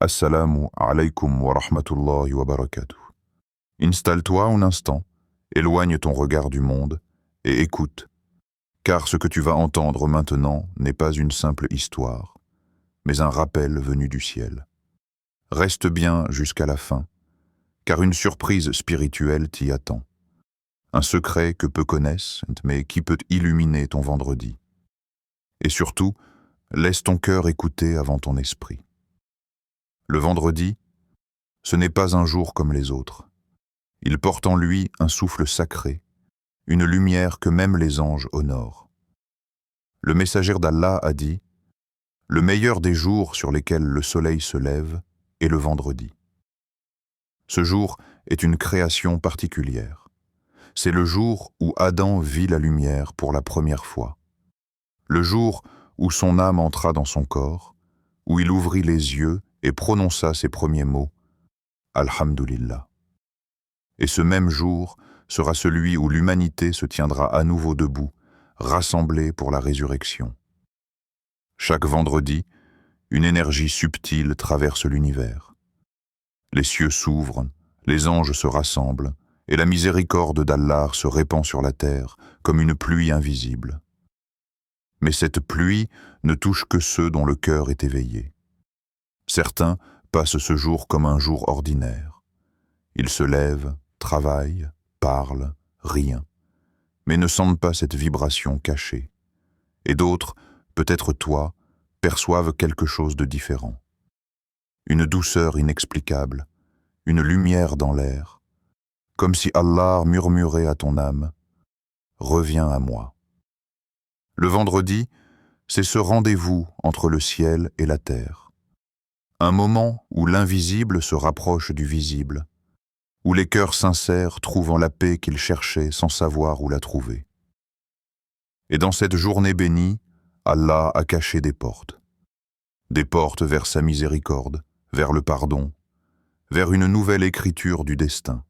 Assalamu alaykum wa rahmatullahi wa barakatuh. Installe-toi un instant, éloigne ton regard du monde et écoute, car ce que tu vas entendre maintenant n'est pas une simple histoire, mais un rappel venu du ciel. Reste bien jusqu'à la fin, car une surprise spirituelle t'y attend. Un secret que peu connaissent, mais qui peut illuminer ton vendredi. Et surtout, laisse ton cœur écouter avant ton esprit. Le vendredi, ce n'est pas un jour comme les autres. Il porte en lui un souffle sacré, une lumière que même les anges honorent. Le messager d'Allah a dit « Le meilleur des jours sur lesquels le soleil se lève est le vendredi ». Ce jour est une création particulière. C'est le jour où Adam vit la lumière pour la première fois. Le jour où son âme entra dans son corps, où il ouvrit les yeux et prononça ses premiers mots « Alhamdulillah ». Et ce même jour sera celui où l'humanité se tiendra à nouveau debout, rassemblée pour la résurrection. Chaque vendredi, une énergie subtile traverse l'univers. Les cieux s'ouvrent, les anges se rassemblent, et la miséricorde d'Allah se répand sur la terre comme une pluie invisible. Mais cette pluie ne touche que ceux dont le cœur est éveillé. Certains passent ce jour comme un jour ordinaire. Ils se lèvent, travaillent, parlent, rient, mais ne sentent pas cette vibration cachée. Et d'autres, peut-être toi, perçoivent quelque chose de différent. Une douceur inexplicable, une lumière dans l'air, comme si Allah murmurait à ton âme « Reviens à moi ». Le vendredi, c'est ce rendez-vous entre le ciel et la terre. Un moment où l'invisible se rapproche du visible, où les cœurs sincères trouvent la paix qu'ils cherchaient sans savoir où la trouver. Et dans cette journée bénie, Allah a caché des portes vers sa miséricorde, vers le pardon, vers une nouvelle écriture du destin.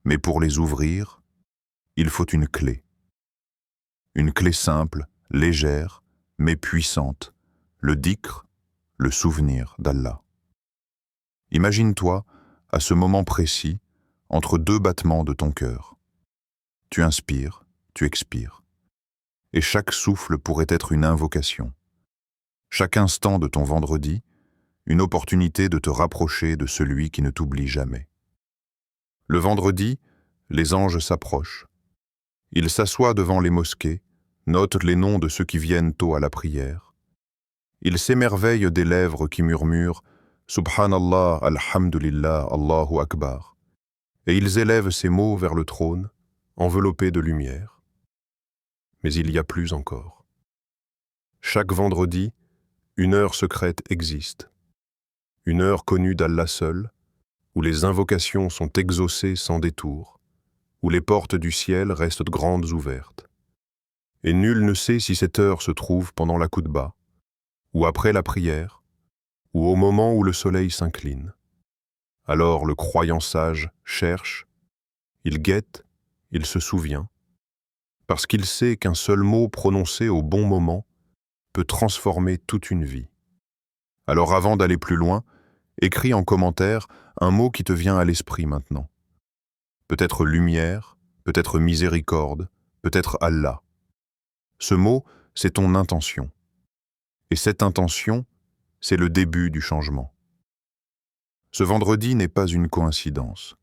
Mais pour les ouvrir, il faut une clé simple, légère, mais puissante, le dhikr, le souvenir d'Allah. Imagine-toi, à ce moment précis, entre deux battements de ton cœur. Tu inspires, tu expires. Et chaque souffle pourrait être une invocation. Chaque instant de ton vendredi, une opportunité de te rapprocher de celui qui ne t'oublie jamais. Le vendredi, les anges s'approchent. Ils s'assoient devant les mosquées, notent les noms de ceux qui viennent tôt à la prière. Ils s'émerveillent des lèvres qui murmurent « Subhanallah, Alhamdulillah, Allahu Akbar » et ils élèvent ces mots vers le trône, enveloppés de lumière. Mais il y a plus encore. Chaque vendredi, une heure secrète existe. Une heure connue d'Allah seul, où les invocations sont exaucées sans détour, où les portes du ciel restent grandes ouvertes. Et nul ne sait si cette heure se trouve pendant la khoutba, ou après la prière, ou au moment où le soleil s'incline. Alors le croyant sage cherche, il guette, il se souvient, parce qu'il sait qu'un seul mot prononcé au bon moment peut transformer toute une vie. Alors avant d'aller plus loin, écris en commentaire un mot qui te vient à l'esprit maintenant. Peut-être lumière, peut-être miséricorde, peut-être Allah. Ce mot, c'est ton intention. Et cette intention, c'est le début du changement. Ce vendredi n'est pas une coïncidence.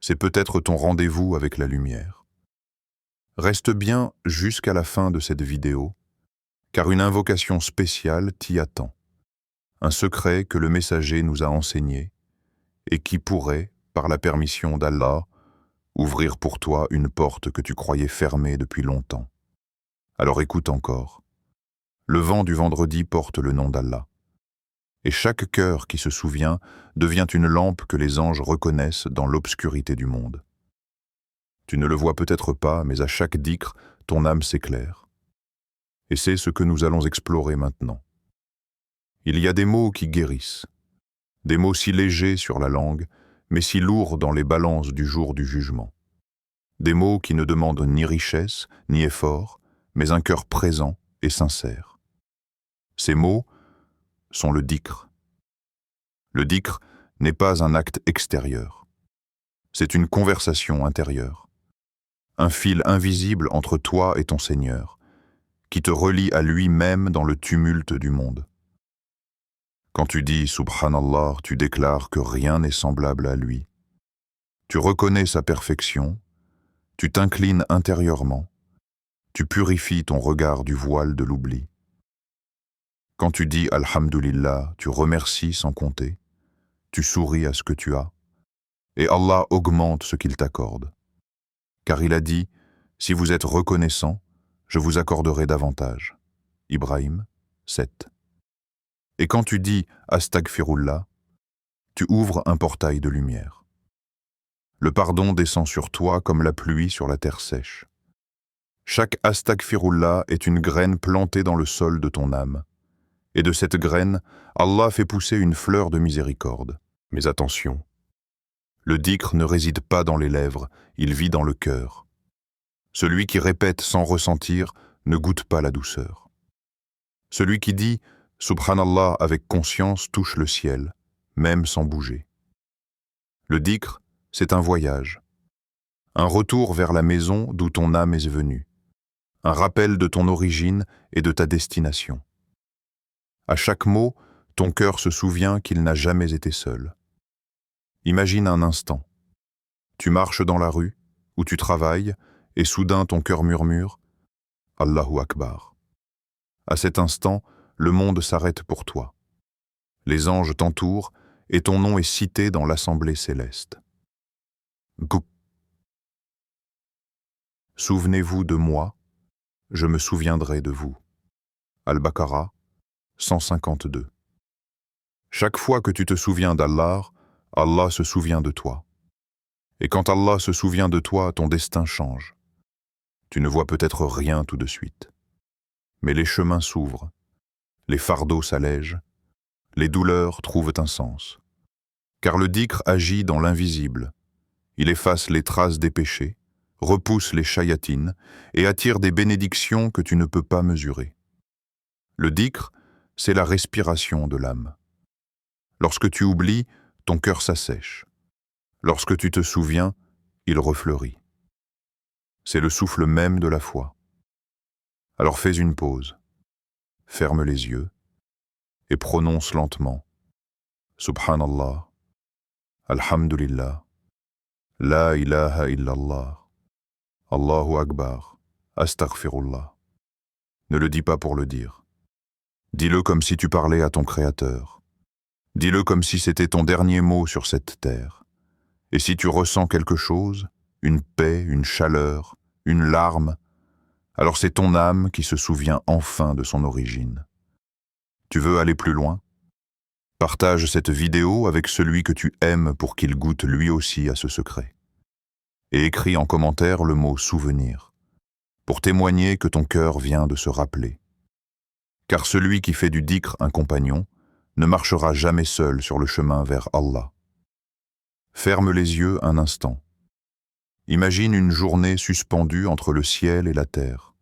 C'est peut-être ton rendez-vous avec la lumière. Reste bien jusqu'à la fin de cette vidéo, car une invocation spéciale t'y attend. Un secret que le messager nous a enseigné et qui pourrait, par la permission d'Allah, ouvrir pour toi une porte que tu croyais fermée depuis longtemps. Alors écoute encore. Le vent du vendredi porte le nom d'Allah. Et chaque cœur qui se souvient devient une lampe que les anges reconnaissent dans l'obscurité du monde. Tu ne le vois peut-être pas, mais à chaque dhikr, ton âme s'éclaire. Et c'est ce que nous allons explorer maintenant. Il y a des mots qui guérissent, des mots si légers sur la langue, mais si lourds dans les balances du jour du jugement. Des mots qui ne demandent ni richesse, ni effort, mais un cœur présent et sincère. Ces mots sont le dhikr. Le dhikr n'est pas un acte extérieur. C'est une conversation intérieure. Un fil invisible entre toi et ton Seigneur, qui te relie à lui-même dans le tumulte du monde. Quand tu dis Subhanallah, tu déclares que rien n'est semblable à lui. Tu reconnais sa perfection, tu t'inclines intérieurement, tu purifies ton regard du voile de l'oubli. Quand tu dis Alhamdulillah, tu remercies sans compter, tu souris à ce que tu as, et Allah augmente ce qu'il t'accorde. Car il a dit, si vous êtes reconnaissant, je vous accorderai davantage. Ibrahim 7. Et quand tu dis Astaghfirullah, tu ouvres un portail de lumière. Le pardon descend sur toi comme la pluie sur la terre sèche. Chaque Astaghfirullah est une graine plantée dans le sol de ton âme. Et de cette graine, Allah fait pousser une fleur de miséricorde. Mais attention, le dhikr ne réside pas dans les lèvres, il vit dans le cœur. Celui qui répète sans ressentir ne goûte pas la douceur. Celui qui dit « Subhanallah » avec conscience touche le ciel, même sans bouger. Le dhikr, c'est un voyage, un retour vers la maison d'où ton âme est venue, un rappel de ton origine et de ta destination. À chaque mot, ton cœur se souvient qu'il n'a jamais été seul. Imagine un instant. Tu marches dans la rue, où tu travailles, et soudain ton cœur murmure « Allahu Akbar ». À cet instant, le monde s'arrête pour toi. Les anges t'entourent, et ton nom est cité dans l'assemblée céleste. Goup. Souvenez-vous de moi, je me souviendrai de vous. Al-Baqarah 152. Chaque fois que tu te souviens d'Allah, Allah se souvient de toi. Et quand Allah se souvient de toi, ton destin change. Tu ne vois peut-être rien tout de suite. Mais les chemins s'ouvrent, les fardeaux s'allègent, les douleurs trouvent un sens. Car le dhikr agit dans l'invisible. Il efface les traces des péchés, repousse les chayatines et attire des bénédictions que tu ne peux pas mesurer. Le dhikr, c'est la respiration de l'âme. Lorsque tu oublies, ton cœur s'assèche. Lorsque tu te souviens, il refleurit. C'est le souffle même de la foi. Alors fais une pause, ferme les yeux et prononce lentement Subhanallah, Alhamdulillah, La ilaha illallah, Allahu Akbar, Astaghfirullah. Ne le dis pas pour le dire. Dis-le comme si tu parlais à ton Créateur. Dis-le comme si c'était ton dernier mot sur cette terre. Et si tu ressens quelque chose, une paix, une chaleur, une larme, alors c'est ton âme qui se souvient enfin de son origine. Tu veux aller plus loin? Partage cette vidéo avec celui que tu aimes pour qu'il goûte lui aussi à ce secret. Et écris en commentaire le mot « souvenir » pour témoigner que ton cœur vient de se rappeler. Car celui qui fait du dhikr un compagnon ne marchera jamais seul sur le chemin vers Allah. Ferme les yeux un instant. Imagine une journée suspendue entre le ciel et la terre.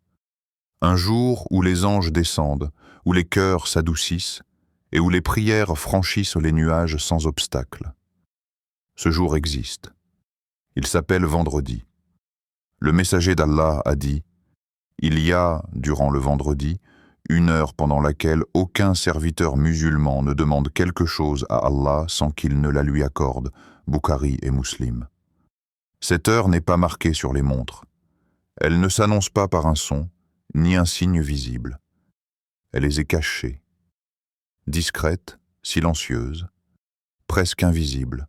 Un jour où les anges descendent, où les cœurs s'adoucissent et où les prières franchissent les nuages sans obstacle. Ce jour existe. Il s'appelle vendredi. Le messager d'Allah a dit « Il y a, durant le vendredi, une heure pendant laquelle aucun serviteur musulman ne demande quelque chose à Allah sans qu'il ne la lui accorde. » Bukhari et Muslim. Cette heure n'est pas marquée sur les montres. Elle ne s'annonce pas par un son, ni un signe visible. Elle est cachée, discrète, silencieuse, presque invisible,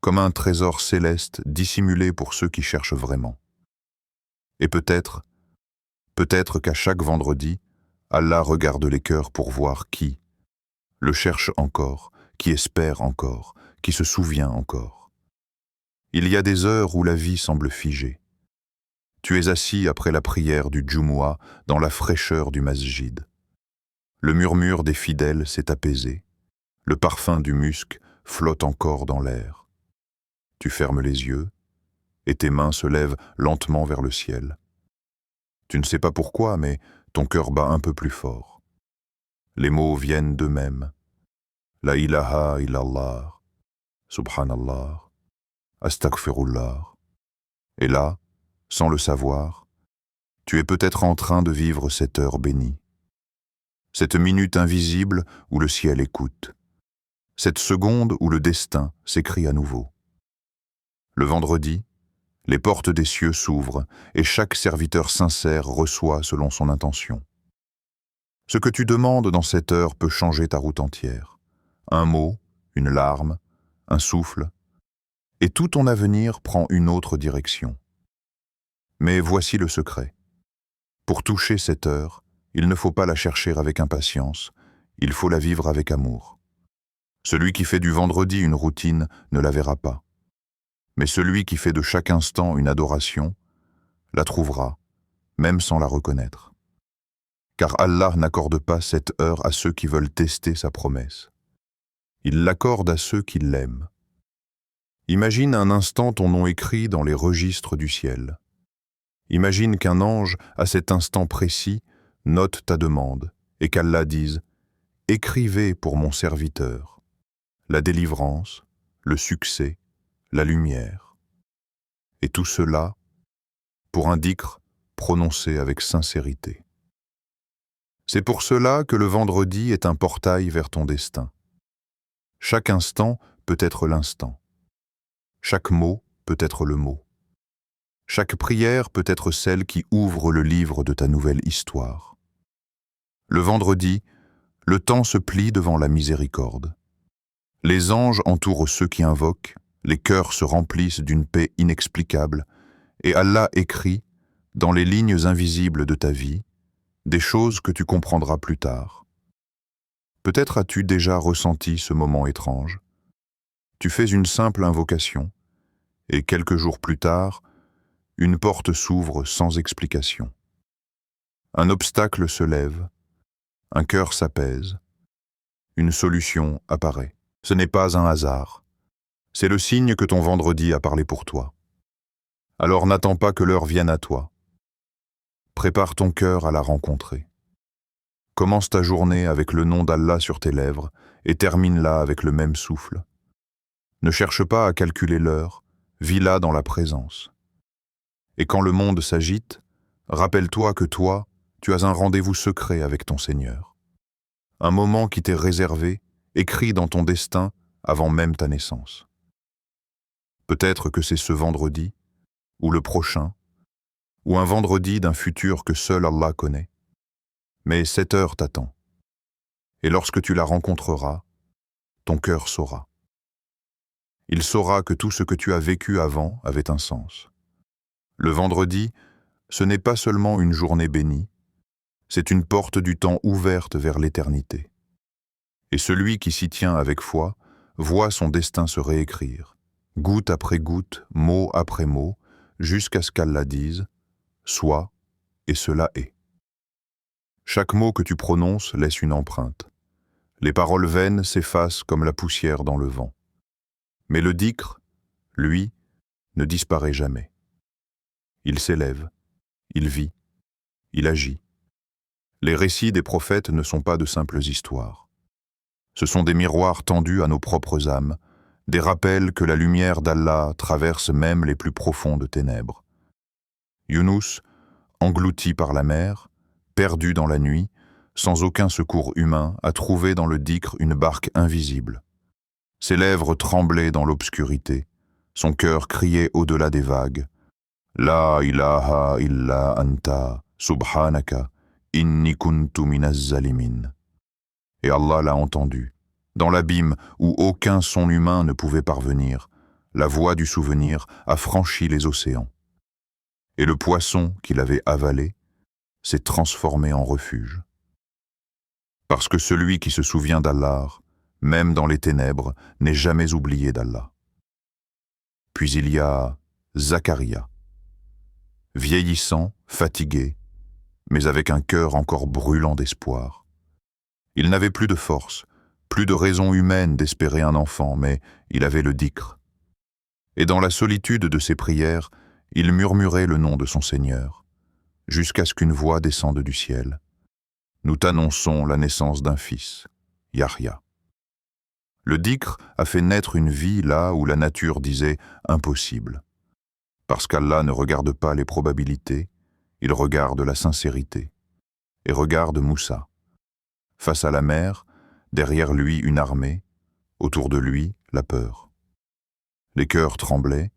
comme un trésor céleste dissimulé pour ceux qui cherchent vraiment. Et peut-être qu'à chaque vendredi, Allah regarde les cœurs pour voir qui le cherche encore, qui espère encore, qui se souvient encore. Il y a des heures où la vie semble figée. Tu es assis après la prière du Jumu'ah dans la fraîcheur du masjid. Le murmure des fidèles s'est apaisé. Le parfum du musc flotte encore dans l'air. Tu fermes les yeux et tes mains se lèvent lentement vers le ciel. Tu ne sais pas pourquoi, mais ton cœur bat un peu plus fort. Les mots viennent d'eux-mêmes. La ilaha illallah, subhanallah, astaghfirullah. Et là, sans le savoir, tu es peut-être en train de vivre cette heure bénie. Cette minute invisible où le ciel écoute. Cette seconde où le destin s'écrit à nouveau. Le vendredi, les portes des cieux s'ouvrent et chaque serviteur sincère reçoit selon son intention. Ce que tu demandes dans cette heure peut changer ta route entière. Un mot, une larme, un souffle, et tout ton avenir prend une autre direction. Mais voici le secret. Pour toucher cette heure, il ne faut pas la chercher avec impatience, il faut la vivre avec amour. Celui qui fait du vendredi une routine ne la verra pas. Mais celui qui fait de chaque instant une adoration, la trouvera, même sans la reconnaître. Car Allah n'accorde pas cette heure à ceux qui veulent tester sa promesse. Il l'accorde à ceux qui l'aiment. Imagine un instant ton nom écrit dans les registres du ciel. Imagine qu'un ange, à cet instant précis, note ta demande et qu'Allah dise « Écrivez pour mon serviteur la délivrance, le succès, la lumière. » Et tout cela pour un dhikr prononcé avec sincérité. C'est pour cela que le vendredi est un portail vers ton destin. Chaque instant peut être l'instant. Chaque mot peut être le mot. Chaque prière peut être celle qui ouvre le livre de ta nouvelle histoire. Le vendredi, le temps se plie devant la miséricorde. Les anges entourent ceux qui invoquent, les cœurs se remplissent d'une paix inexplicable, et Allah écrit, dans les lignes invisibles de ta vie, des choses que tu comprendras plus tard. Peut-être as-tu déjà ressenti ce moment étrange. Tu fais une simple invocation, et quelques jours plus tard, une porte s'ouvre sans explication. Un obstacle se lève, un cœur s'apaise, une solution apparaît. Ce n'est pas un hasard, c'est le signe que ton vendredi a parlé pour toi. Alors n'attends pas que l'heure vienne à toi. Prépare ton cœur à la rencontrer. Commence ta journée avec le nom d'Allah sur tes lèvres et termine-la avec le même souffle. Ne cherche pas à calculer l'heure, vis-la dans la présence. Et quand le monde s'agite, rappelle-toi que toi, tu as un rendez-vous secret avec ton Seigneur. Un moment qui t'est réservé, écrit dans ton destin avant même ta naissance. Peut-être que c'est ce vendredi, ou le prochain, ou un vendredi d'un futur que seul Allah connaît. Mais cette heure t'attend. Et lorsque tu la rencontreras, ton cœur saura. Il saura que tout ce que tu as vécu avant avait un sens. Le vendredi, ce n'est pas seulement une journée bénie, c'est une porte du temps ouverte vers l'éternité. Et celui qui s'y tient avec foi voit son destin se réécrire, goutte après goutte, mot après mot, jusqu'à ce qu'Allah dise « Sois, et cela est ». Chaque mot que tu prononces laisse une empreinte. Les paroles vaines s'effacent comme la poussière dans le vent. Mais le dhikr, lui, ne disparaît jamais. Il s'élève, il vit, il agit. Les récits des prophètes ne sont pas de simples histoires. Ce sont des miroirs tendus à nos propres âmes, des rappels que la lumière d'Allah traverse même les plus profondes ténèbres. Younous, englouti par la mer, perdu dans la nuit, sans aucun secours humain, a trouvé dans le dhikr une barque invisible. Ses lèvres tremblaient dans l'obscurité, son cœur criait au-delà des vagues. La ilaha illa anta, subhanaka, inni kuntu minaz zalimin. Et Allah l'a entendu. Dans l'abîme où aucun son humain ne pouvait parvenir, la voix du souvenir a franchi les océans. Et le poisson qu'il avait avalé s'est transformé en refuge. Parce que celui qui se souvient d'Allah, même dans les ténèbres, n'est jamais oublié d'Allah. Puis il y a Zacharia, vieillissant, fatigué, mais avec un cœur encore brûlant d'espoir. Il n'avait plus de force, plus de raison humaine d'espérer un enfant, mais il avait le dhikr. Et dans la solitude de ses prières, il murmurait le nom de son Seigneur, jusqu'à ce qu'une voix descende du ciel. Nous t'annonçons la naissance d'un fils, Yahya. Le dhikr a fait naître une vie là où la nature disait impossible. Parce qu'Allah ne regarde pas les probabilités, il regarde la sincérité. Et regarde Moussa. Face à la mer, derrière lui une armée, autour de lui la peur. Les cœurs tremblaient,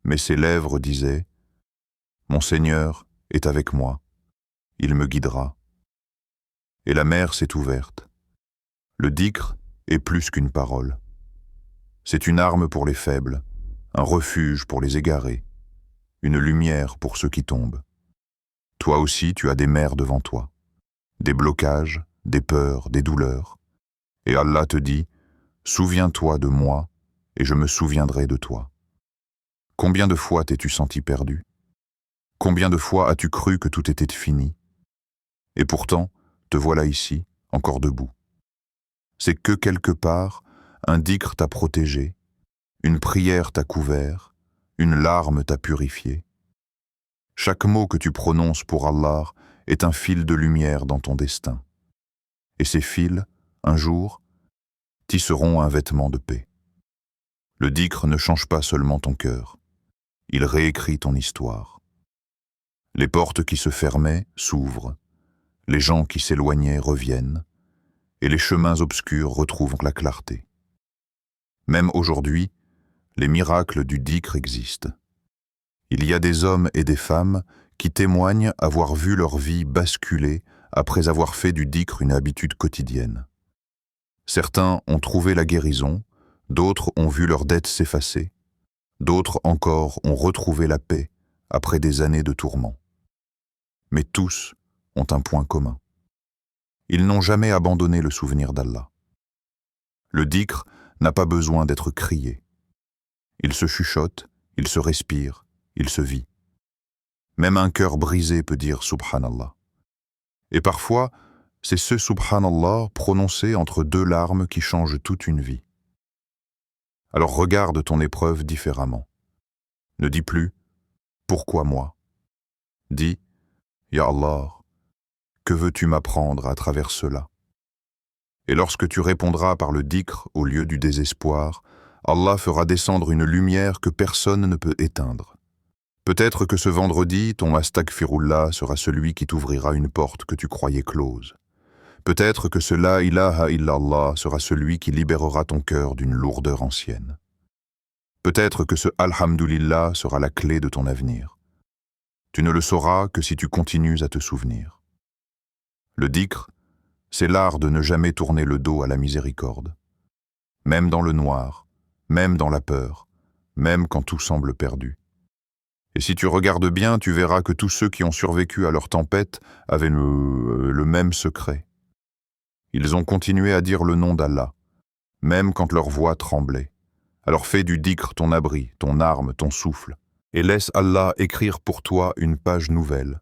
mais ses lèvres disaient « Mon Seigneur est avec moi, il me guidera. » Et la mer s'est ouverte. Le dhikr est plus qu'une parole. C'est une arme pour les faibles, un refuge pour les égarés, une lumière pour ceux qui tombent. Toi aussi tu as des mers devant toi, des blocages, des peurs, des douleurs. Et Allah te dit « Souviens-toi de moi et je me souviendrai de toi. » Combien de fois t'es-tu senti perdu? Combien de fois as-tu cru que tout était fini? Et pourtant, te voilà ici, encore debout. C'est que quelque part, un dhikr t'a protégé, une prière t'a couvert, une larme t'a purifié. Chaque mot que tu prononces pour Allah est un fil de lumière dans ton destin. Et ces fils, un jour, tisseront un vêtement de paix. Le dhikr ne change pas seulement ton cœur, il réécrit ton histoire. Les portes qui se fermaient s'ouvrent, les gens qui s'éloignaient reviennent, et les chemins obscurs retrouvent la clarté. Même aujourd'hui, les miracles du dhikr existent. Il y a des hommes et des femmes qui témoignent avoir vu leur vie basculer après avoir fait du dhikr une habitude quotidienne. Certains ont trouvé la guérison, d'autres ont vu leurs dettes s'effacer, d'autres encore ont retrouvé la paix après des années de tourments. Mais tous ont un point commun. Ils n'ont jamais abandonné le souvenir d'Allah. Le dhikr n'a pas besoin d'être crié. Il se chuchote, il se respire, il se vit. Même un cœur brisé peut dire Subhanallah. Et parfois, c'est ce Subhanallah prononcé entre deux larmes qui change toute une vie. Alors regarde ton épreuve différemment. Ne dis plus « Pourquoi moi ?» Dis « Ya Allah, que veux-tu m'apprendre à travers cela ?» Et lorsque tu répondras par le dhikr au lieu du désespoir, Allah fera descendre une lumière que personne ne peut éteindre. Peut-être que ce vendredi, ton astaghfirullah sera celui qui t'ouvrira une porte que tu croyais close. Peut-être que ce la ilaha illallah sera celui qui libérera ton cœur d'une lourdeur ancienne. Peut-être que ce alhamdulillah sera la clé de ton avenir. Tu ne le sauras que si tu continues à te souvenir. Le dhikr, c'est l'art de ne jamais tourner le dos à la miséricorde. Même dans le noir, même dans la peur, même quand tout semble perdu. Et si tu regardes bien, tu verras que tous ceux qui ont survécu à leur tempête avaient le même secret. Ils ont continué à dire le nom d'Allah, même quand leur voix tremblait. Alors fais du dhikr ton abri, ton arme, ton souffle, et laisse Allah écrire pour toi une page nouvelle,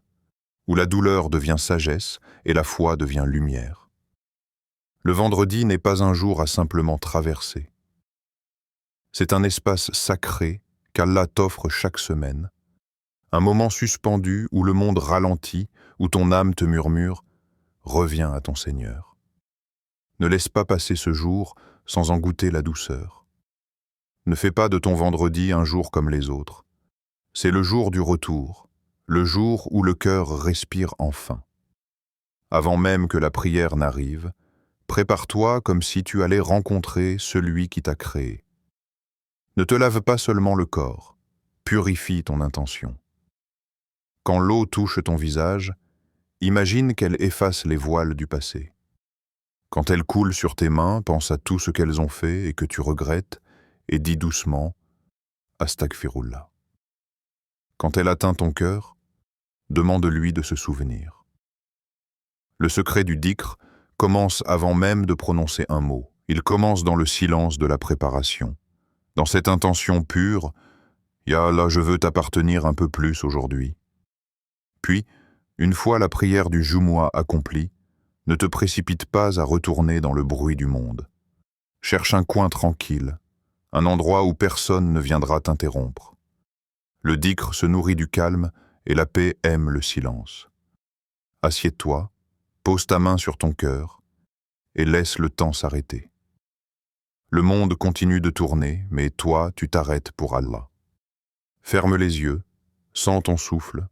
où la douleur devient sagesse et la foi devient lumière. Le vendredi n'est pas un jour à simplement traverser. C'est un espace sacré qu'Allah t'offre chaque semaine, un moment suspendu où le monde ralentit, où ton âme te murmure « Reviens à ton Seigneur ». Ne laisse pas passer ce jour sans en goûter la douceur. Ne fais pas de ton vendredi un jour comme les autres. C'est le jour du retour, le jour où le cœur respire enfin. Avant même que la prière n'arrive, prépare-toi comme si tu allais rencontrer celui qui t'a créé. Ne te lave pas seulement le corps, purifie ton intention. Quand l'eau touche ton visage, imagine qu'elle efface les voiles du passé. Quand elle coule sur tes mains, pense à tout ce qu'elles ont fait et que tu regrettes, et dis doucement « Astaghfirullah ». Quand elle atteint ton cœur, demande-lui de se souvenir. Le secret du dhikr commence avant même de prononcer un mot. Il commence dans le silence de la préparation, dans cette intention pure « Ya Allah, je veux t'appartenir un peu plus aujourd'hui ». Puis, une fois la prière du Jumu'ah accomplie, ne te précipite pas à retourner dans le bruit du monde. Cherche un coin tranquille, un endroit où personne ne viendra t'interrompre. Le dhikr se nourrit du calme et la paix aime le silence. Assieds-toi, pose ta main sur ton cœur et laisse le temps s'arrêter. Le monde continue de tourner, mais toi, tu t'arrêtes pour Allah. Ferme les yeux, sens ton souffle.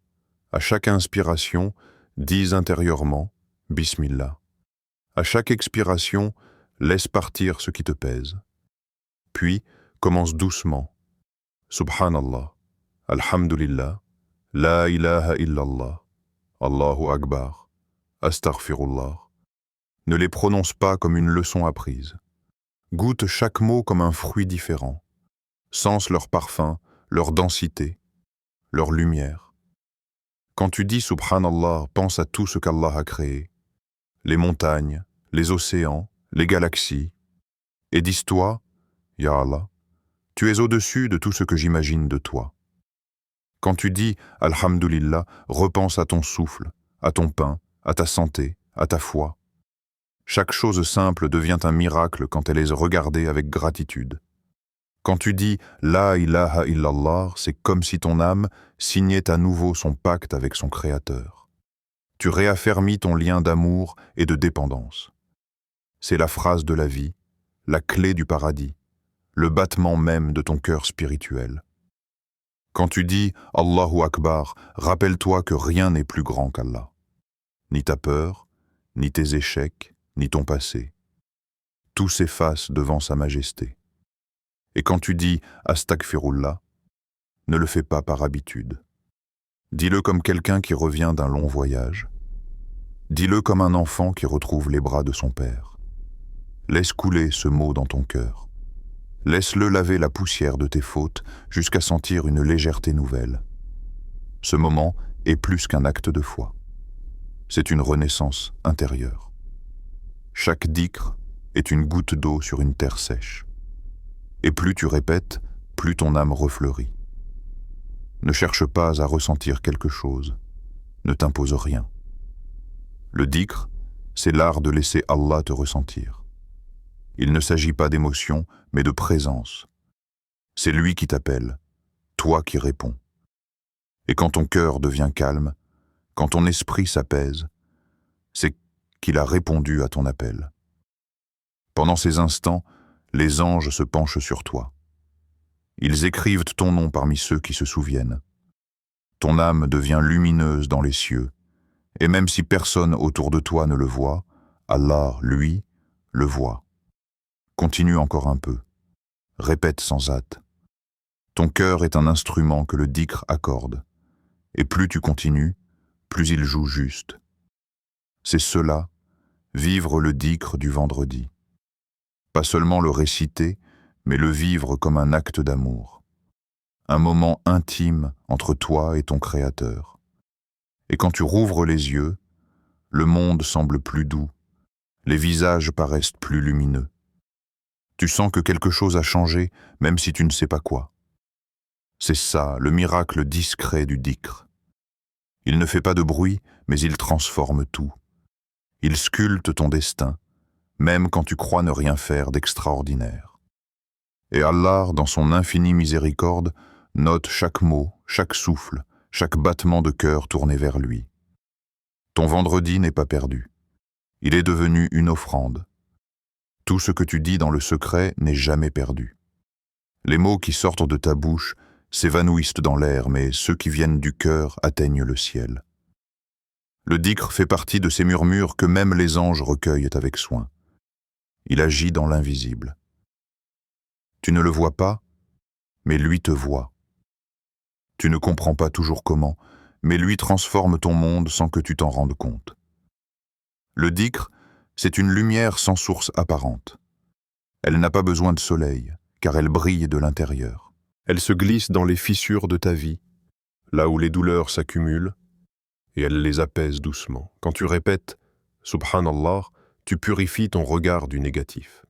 À chaque inspiration, dis intérieurement « Bismillah ». À chaque expiration, laisse partir ce qui te pèse. Puis, commence doucement. Subhanallah, Alhamdulillah, La ilaha illallah, Allahu Akbar, Astaghfirullah. Ne les prononce pas comme une leçon apprise. Goûte chaque mot comme un fruit différent. Sens leur parfum, leur densité, leur lumière. Quand tu dis Subhanallah, pense à tout ce qu'Allah a créé. Les montagnes, les océans, les galaxies. Et dis-toi, Ya Allah, tu es au-dessus de tout ce que j'imagine de toi. Quand tu dis Alhamdulillah, repense à ton souffle, à ton pain, à ta santé, à ta foi. Chaque chose simple devient un miracle quand elle est regardée avec gratitude. Quand tu dis La ilaha illallah, c'est comme si ton âme signait à nouveau son pacte avec son Créateur. Tu réaffermis ton lien d'amour et de dépendance. C'est la phrase de la vie, la clé du paradis, le battement même de ton cœur spirituel. Quand tu dis Allahu Akbar, rappelle-toi que rien n'est plus grand qu'Allah. Ni ta peur, ni tes échecs, ni ton passé. Tout s'efface devant sa majesté. Et quand tu dis Astaghfirullah, ne le fais pas par habitude. Dis-le comme quelqu'un qui revient d'un long voyage. Dis-le comme un enfant qui retrouve les bras de son père. Laisse couler ce mot dans ton cœur. Laisse-le laver la poussière de tes fautes jusqu'à sentir une légèreté nouvelle. Ce moment est plus qu'un acte de foi. C'est une renaissance intérieure. Chaque dhikr est une goutte d'eau sur une terre sèche. Et plus tu répètes, plus ton âme refleurit. Ne cherche pas à ressentir quelque chose. Ne t'impose rien. Le dhikr, c'est l'art de laisser Allah te ressentir. Il ne s'agit pas d'émotion, mais de présence. C'est lui qui t'appelle, toi qui réponds. Et quand ton cœur devient calme, quand ton esprit s'apaise, c'est qu'il a répondu à ton appel. Pendant ces instants, les anges se penchent sur toi. Ils écrivent ton nom parmi ceux qui se souviennent. Ton âme devient lumineuse dans les cieux, et même si personne autour de toi ne le voit, Allah, lui, le voit. Continue encore un peu. Répète sans hâte. Ton cœur est un instrument que le dhikr accorde, et plus tu continues, plus il joue juste. C'est cela, vivre le dhikr du vendredi. Pas seulement le réciter, mais le vivre comme un acte d'amour. Un moment intime entre toi et ton Créateur. Et quand tu rouvres les yeux, le monde semble plus doux, les visages paraissent plus lumineux. Tu sens que quelque chose a changé, même si tu ne sais pas quoi. C'est ça, le miracle discret du dhikr. Il ne fait pas de bruit, mais il transforme tout. Il sculpte ton destin, même quand tu crois ne rien faire d'extraordinaire. Et Allah, dans son infinie miséricorde, note chaque mot, chaque souffle, chaque battement de cœur tourné vers lui. Ton vendredi n'est pas perdu. Il est devenu une offrande. Tout ce que tu dis dans le secret n'est jamais perdu. Les mots qui sortent de ta bouche s'évanouissent dans l'air, mais ceux qui viennent du cœur atteignent le ciel. Le dhikr fait partie de ces murmures que même les anges recueillent avec soin. Il agit dans l'invisible. Tu ne le vois pas, mais lui te voit. Tu ne comprends pas toujours comment, mais lui transforme ton monde sans que tu t'en rendes compte. Le dhikr, c'est une lumière sans source apparente. Elle n'a pas besoin de soleil, car elle brille de l'intérieur. Elle se glisse dans les fissures de ta vie, là où les douleurs s'accumulent, et elle les apaise doucement. Quand tu répètes « Subhanallah », tu purifies ton regard du négatif.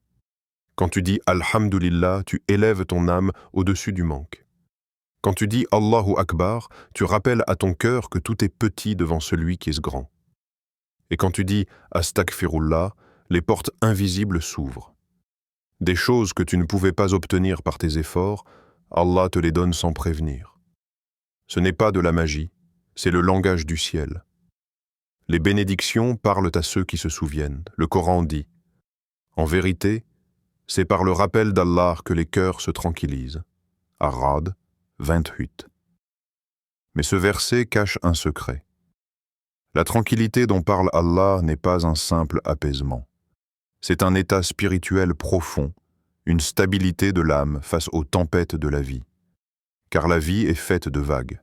Quand tu dis « Alhamdulillah », tu élèves ton âme au-dessus du manque. Quand tu dis « Allahu Akbar », tu rappelles à ton cœur que tout est petit devant celui qui est grand. Et quand tu dis « Astaghfirullah », les portes invisibles s'ouvrent. Des choses que tu ne pouvais pas obtenir par tes efforts, Allah te les donne sans prévenir. Ce n'est pas de la magie, c'est le langage du ciel. Les bénédictions parlent à ceux qui se souviennent. Le Coran dit « En vérité, C'est par le rappel d'Allah que les cœurs se tranquillisent. Ar-Ra'd 28. Mais ce verset cache un secret. La tranquillité dont parle Allah n'est pas un simple apaisement. C'est un état spirituel profond, une stabilité de l'âme face aux tempêtes de la vie. Car la vie est faite de vagues.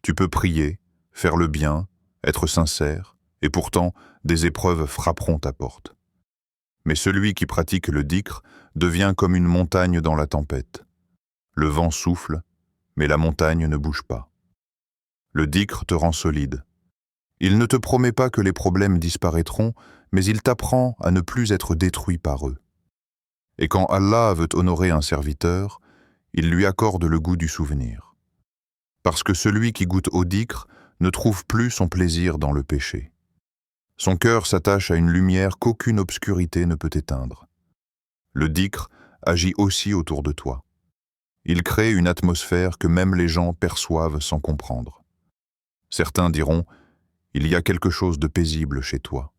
Tu peux prier, faire le bien, être sincère, et pourtant des épreuves frapperont ta porte. Mais celui qui pratique le dhikr devient comme une montagne dans la tempête. Le vent souffle, mais la montagne ne bouge pas. Le dhikr te rend solide. Il ne te promet pas que les problèmes disparaîtront, mais il t'apprend à ne plus être détruit par eux. Et quand Allah veut honorer un serviteur, il lui accorde le goût du souvenir. Parce que celui qui goûte au dhikr ne trouve plus son plaisir dans le péché. Son cœur s'attache à une lumière qu'aucune obscurité ne peut éteindre. Le dhikr agit aussi autour de toi. Il crée une atmosphère que même les gens perçoivent sans comprendre. Certains diront « Il y a quelque chose de paisible chez toi ».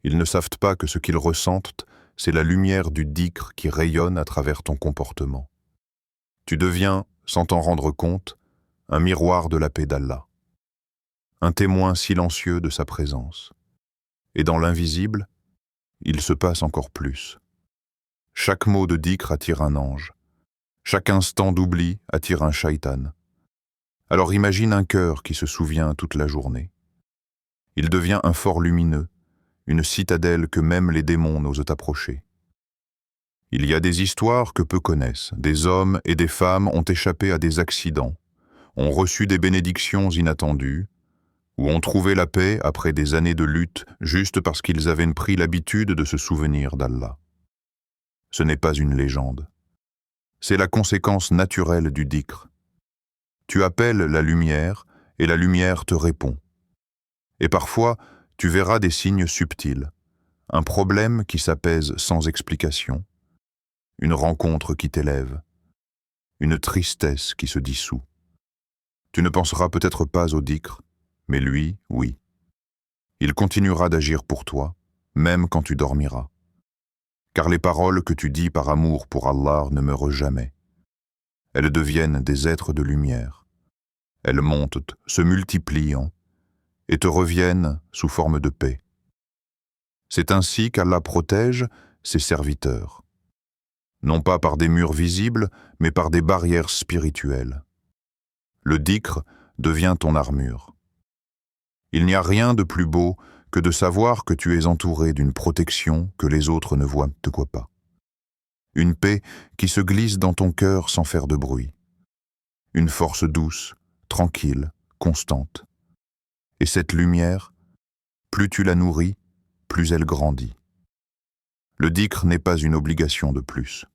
Ils ne savent pas que ce qu'ils ressentent, c'est la lumière du dhikr qui rayonne à travers ton comportement. Tu deviens, sans t'en rendre compte, un miroir de la paix d'Allah, un témoin silencieux de sa présence. Et dans l'invisible, il se passe encore plus. Chaque mot de dhikr attire un ange. Chaque instant d'oubli attire un shaitan. Alors imagine un cœur qui se souvient toute la journée. Il devient un fort lumineux, une citadelle que même les démons n'osent approcher. Il y a des histoires que peu connaissent. Des hommes et des femmes ont échappé à des accidents, ont reçu des bénédictions inattendues, ou ont trouvé la paix après des années de lutte juste parce qu'ils avaient pris l'habitude de se souvenir d'Allah. Ce n'est pas une légende. C'est la conséquence naturelle du dhikr. Tu appelles la lumière et la lumière te répond. Et parfois, tu verras des signes subtils, un problème qui s'apaise sans explication, une rencontre qui t'élève, une tristesse qui se dissout. Tu ne penseras peut-être pas au dhikr, mais lui, oui. Il continuera d'agir pour toi, même quand tu dormiras. Car les paroles que tu dis par amour pour Allah ne meurent jamais. Elles deviennent des êtres de lumière. Elles montent, se multipliant, et te reviennent sous forme de paix. C'est ainsi qu'Allah protège ses serviteurs. Non pas par des murs visibles, mais par des barrières spirituelles. Le dhikr devient ton armure. Il n'y a rien de plus beau que de savoir que tu es entouré d'une protection que les autres ne voient pas. Une paix qui se glisse dans ton cœur sans faire de bruit. Une force douce, tranquille, constante. Et cette lumière, plus tu la nourris, plus elle grandit. Le dhikr n'est pas une obligation de plus.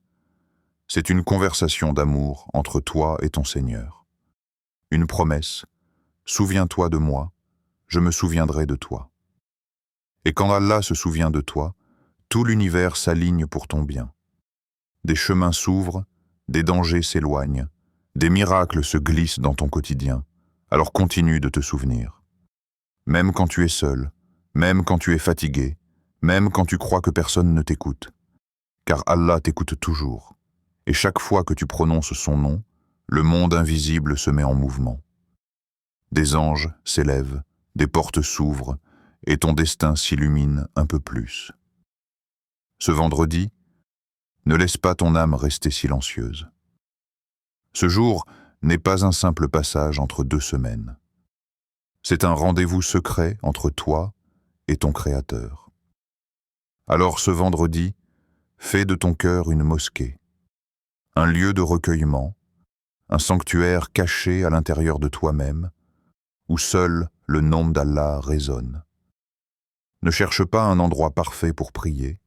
C'est une conversation d'amour entre toi et ton Seigneur. Une promesse, souviens-toi de moi, je me souviendrai de toi. Et quand Allah se souvient de toi, tout l'univers s'aligne pour ton bien. Des chemins s'ouvrent, des dangers s'éloignent, des miracles se glissent dans ton quotidien, alors continue de te souvenir. Même quand tu es seul, même quand tu es fatigué, même quand tu crois que personne ne t'écoute. Car Allah t'écoute toujours, et chaque fois que tu prononces son nom, le monde invisible se met en mouvement. Des anges s'élèvent, des portes s'ouvrent, et ton destin s'illumine un peu plus. Ce vendredi, ne laisse pas ton âme rester silencieuse. Ce jour n'est pas un simple passage entre deux semaines. C'est un rendez-vous secret entre toi et ton Créateur. Alors ce vendredi, fais de ton cœur une mosquée, un lieu de recueillement, un sanctuaire caché à l'intérieur de toi-même, où seul le nom d'Allah résonne. Ne cherche pas un endroit parfait pour prier,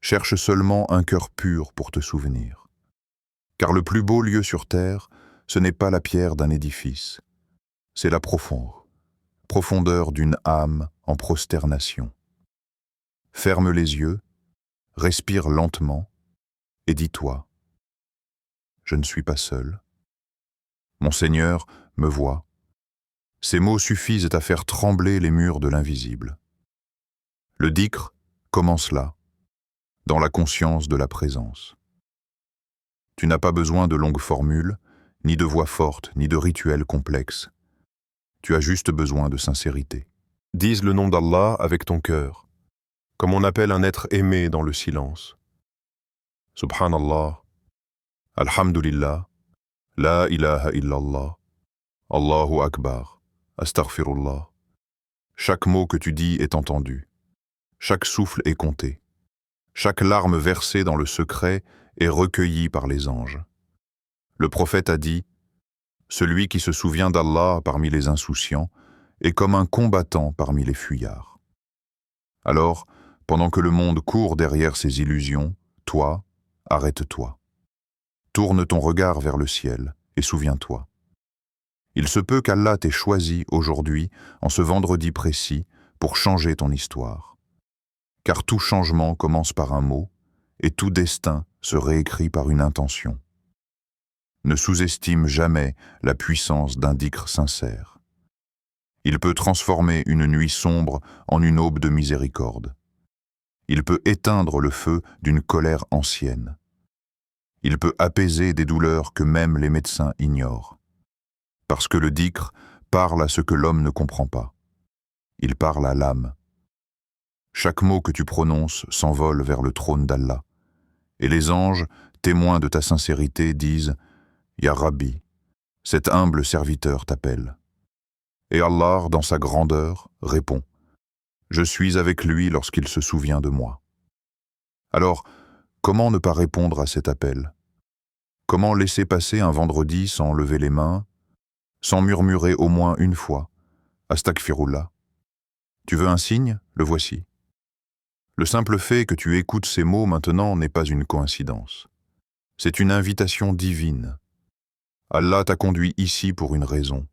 cherche seulement un cœur pur pour te souvenir. Car le plus beau lieu sur terre, ce n'est pas la pierre d'un édifice, c'est la profondeur d'une âme en prosternation. Ferme les yeux, respire lentement et dis-toi, je ne suis pas seul. Mon Seigneur me voit. Ces mots suffisent à faire trembler les murs de l'invisible. Le dhikr commence là, dans la conscience de la présence. Tu n'as pas besoin de longues formules, ni de voix fortes, ni de rituels complexes. Tu as juste besoin de sincérité. Dise le nom d'Allah avec ton cœur, comme on appelle un être aimé dans le silence. Subhanallah, Alhamdulillah, La ilaha illallah, Allahu Akbar, Astaghfirullah. Chaque mot que tu dis est entendu. Chaque souffle est compté. Chaque larme versée dans le secret est recueillie par les anges. Le prophète a dit « Celui qui se souvient d'Allah parmi les insouciants est comme un combattant parmi les fuyards. » Alors, pendant que le monde court derrière ses illusions, toi, arrête-toi. Tourne ton regard vers le ciel et souviens-toi. Il se peut qu'Allah t'ait choisi aujourd'hui, en ce vendredi précis, pour changer ton histoire. Car tout changement commence par un mot, et tout destin se réécrit par une intention. Ne sous-estime jamais la puissance d'un dhikr sincère. Il peut transformer une nuit sombre en une aube de miséricorde. Il peut éteindre le feu d'une colère ancienne. Il peut apaiser des douleurs que même les médecins ignorent. Parce que le dhikr parle à ce que l'homme ne comprend pas. Il parle à l'âme. Chaque mot que tu prononces s'envole vers le trône d'Allah. Et les anges, témoins de ta sincérité, disent « Ya Rabbi, cet humble serviteur t'appelle. » Et Allah, dans sa grandeur, répond « Je suis avec lui lorsqu'il se souvient de moi. » Alors, comment ne pas répondre à cet appel? Comment laisser passer un vendredi sans lever les mains, sans murmurer au moins une fois « Astaghfirullah ». Tu veux un signe? Le voici. Le simple fait que tu écoutes ces mots maintenant n'est pas une coïncidence. C'est une invitation divine. Allah t'a conduit ici pour une raison.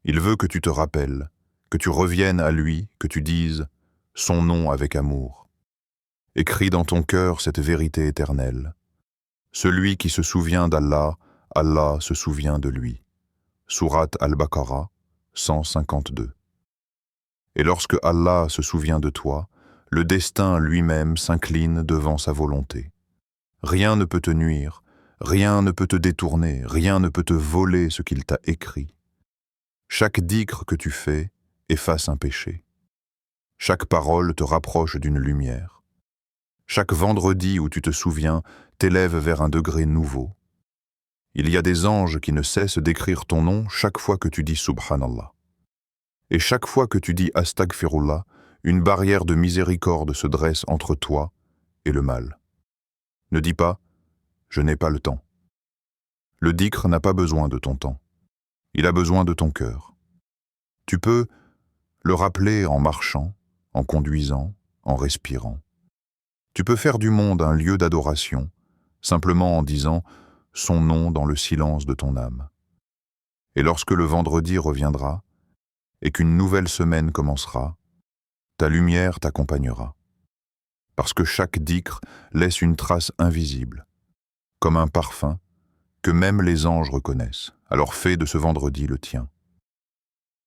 Il veut que tu te rappelles, que tu reviennes à lui, que tu dises son nom avec amour. Écris dans ton cœur cette vérité éternelle. Celui qui se souvient d'Allah, Allah se souvient de lui. Sourate Al-Baqarah, 152. Et lorsque Allah se souvient de toi, le destin lui-même s'incline devant sa volonté. Rien ne peut te nuire, rien ne peut te détourner, rien ne peut te voler ce qu'il t'a écrit. Chaque dhikr que tu fais efface un péché. Chaque parole te rapproche d'une lumière. Chaque vendredi où tu te souviens t'élève vers un degré nouveau. Il y a des anges qui ne cessent d'écrire ton nom chaque fois que tu dis Subhanallah. Et chaque fois que tu dis Astaghfirullah, une barrière de miséricorde se dresse entre toi et le mal. Ne dis pas « je n'ai pas le temps ». Le dhikr n'a pas besoin de ton temps. Il a besoin de ton cœur. Tu peux le rappeler en marchant, en conduisant, en respirant. Tu peux faire du monde un lieu d'adoration, simplement en disant son nom dans le silence de ton âme. Et lorsque le vendredi reviendra, et qu'une nouvelle semaine commencera, ta lumière t'accompagnera. Parce que chaque dhikr laisse une trace invisible, comme un parfum que même les anges reconnaissent. Alors fais de ce vendredi le tien.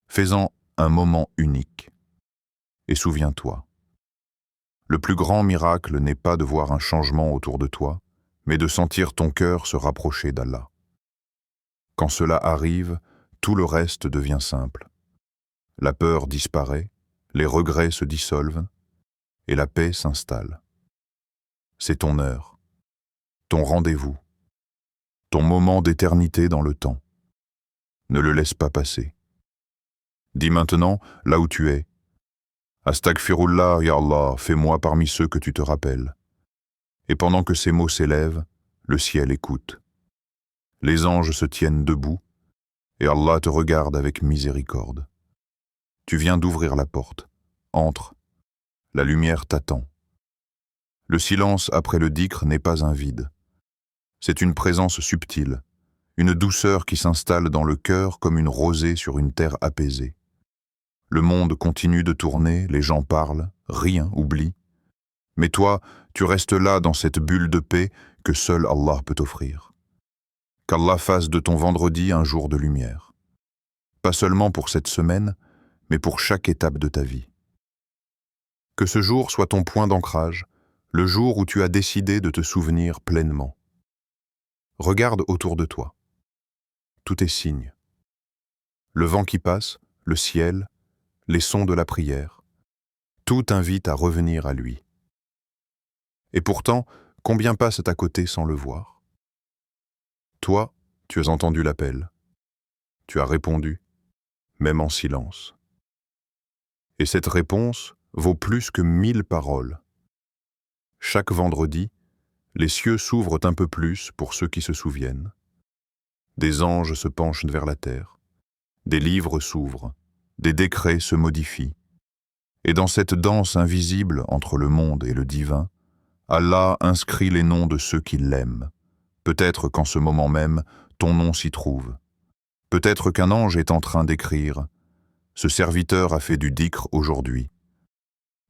Fais-en un moment unique. Et souviens-toi, le plus grand miracle n'est pas de voir un changement autour de toi, mais de sentir ton cœur se rapprocher d'Allah. Quand cela arrive, tout le reste devient simple. La peur disparaît, les regrets se dissolvent et la paix s'installe. C'est ton heure, ton rendez-vous, ton moment d'éternité dans le temps. Ne le laisse pas passer. Dis maintenant, là où tu es, Astaghfirullah, ya Allah, fais-moi parmi ceux que tu te rappelles. Et pendant que ces mots s'élèvent, le ciel écoute. Les anges se tiennent debout et Allah te regarde avec miséricorde. Tu viens d'ouvrir la porte. Entre. La lumière t'attend. Le silence après le dhikr n'est pas un vide. C'est une présence subtile, une douceur qui s'installe dans le cœur comme une rosée sur une terre apaisée. Le monde continue de tourner, les gens parlent, rien oublie. Mais toi, tu restes là dans cette bulle de paix que seul Allah peut offrir. Qu'Allah fasse de ton vendredi un jour de lumière. Pas seulement pour cette semaine, mais pour chaque étape de ta vie. Que ce jour soit ton point d'ancrage, le jour où tu as décidé de te souvenir pleinement. Regarde autour de toi. Tout est signe. Le vent qui passe, le ciel, les sons de la prière, tout invite à revenir à lui. Et pourtant, combien passent à côté sans le voir? Toi, tu as entendu l'appel. Tu as répondu, même en silence. Et cette réponse vaut plus que 1000 paroles. Chaque vendredi, les cieux s'ouvrent un peu plus pour ceux qui se souviennent. Des anges se penchent vers la terre. Des livres s'ouvrent. Des décrets se modifient. Et dans cette danse invisible entre le monde et le divin, Allah inscrit les noms de ceux qui l'aiment. Peut-être qu'en ce moment même, ton nom s'y trouve. Peut-être qu'un ange est en train d'écrire « Ce serviteur a fait du dhikr aujourd'hui ».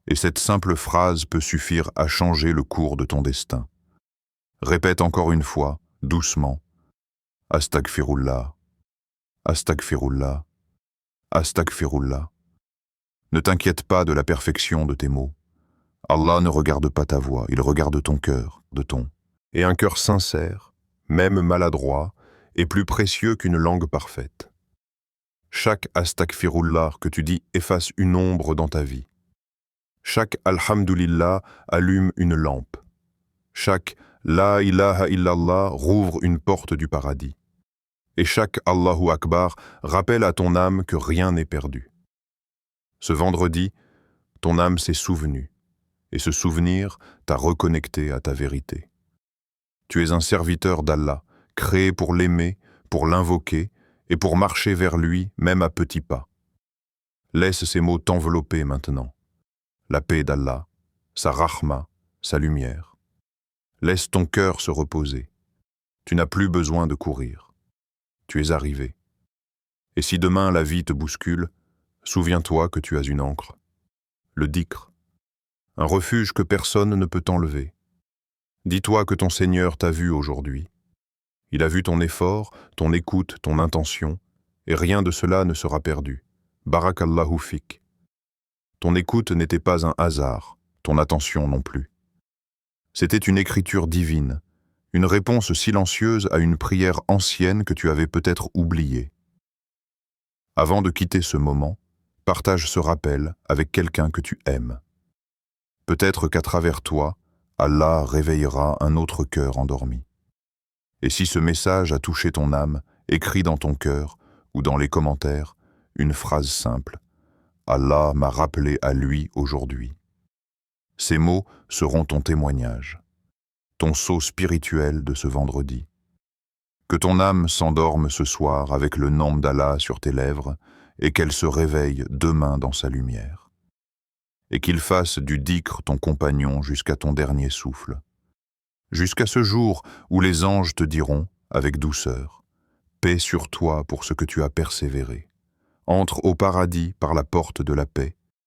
Et cette simple phrase peut suffire à changer le cours de ton destin. Répète encore une fois, doucement, « Astaghfirullah, Astaghfirullah, Astaghfirullah ». Ne t'inquiète pas de la perfection de tes mots. Allah ne regarde pas ta voix, il regarde ton cœur, de ton. Et un cœur sincère, même maladroit, est plus précieux qu'une langue parfaite. Chaque astaghfirullah que tu dis efface une ombre dans ta vie. Chaque alhamdulillah allume une lampe. Chaque la ilaha illallah rouvre une porte du paradis. Et chaque Allahu Akbar rappelle à ton âme que rien n'est perdu. Ce vendredi, ton âme s'est souvenue. Et ce souvenir t'a reconnecté à ta vérité. Tu es un serviteur d'Allah, créé pour l'aimer, pour l'invoquer et pour marcher vers lui, même à petits pas. Laisse ces mots t'envelopper maintenant. La paix d'Allah, sa rahma, sa lumière. Laisse ton cœur se reposer. Tu n'as plus besoin de courir. Tu es arrivé. Et si demain la vie te bouscule, souviens-toi que tu as une ancre. Le dhikr. Un refuge que personne ne peut t'enlever. Dis-toi que ton Seigneur t'a vu aujourd'hui. Il a vu ton effort, ton écoute, ton intention, et rien de cela ne sera perdu. Barakallahu fik. Ton écoute n'était pas un hasard, ton attention non plus. C'était une écriture divine, une réponse silencieuse à une prière ancienne que tu avais peut-être oubliée. Avant de quitter ce moment, partage ce rappel avec quelqu'un que tu aimes. Peut-être qu'à travers toi, Allah réveillera un autre cœur endormi. Et si ce message a touché ton âme, écris dans ton cœur ou dans les commentaires une phrase simple. Allah m'a rappelé à lui aujourd'hui. Ces mots seront ton témoignage, ton sceau spirituel de ce vendredi. Que ton âme s'endorme ce soir avec le nom d'Allah sur tes lèvres et qu'elle se réveille demain dans sa lumière. Et qu'il fasse du dhikr ton compagnon jusqu'à ton dernier souffle. Jusqu'à ce jour où les anges te diront, avec douceur, « Paix sur toi pour ce que tu as persévéré. Entre au paradis par la porte de la paix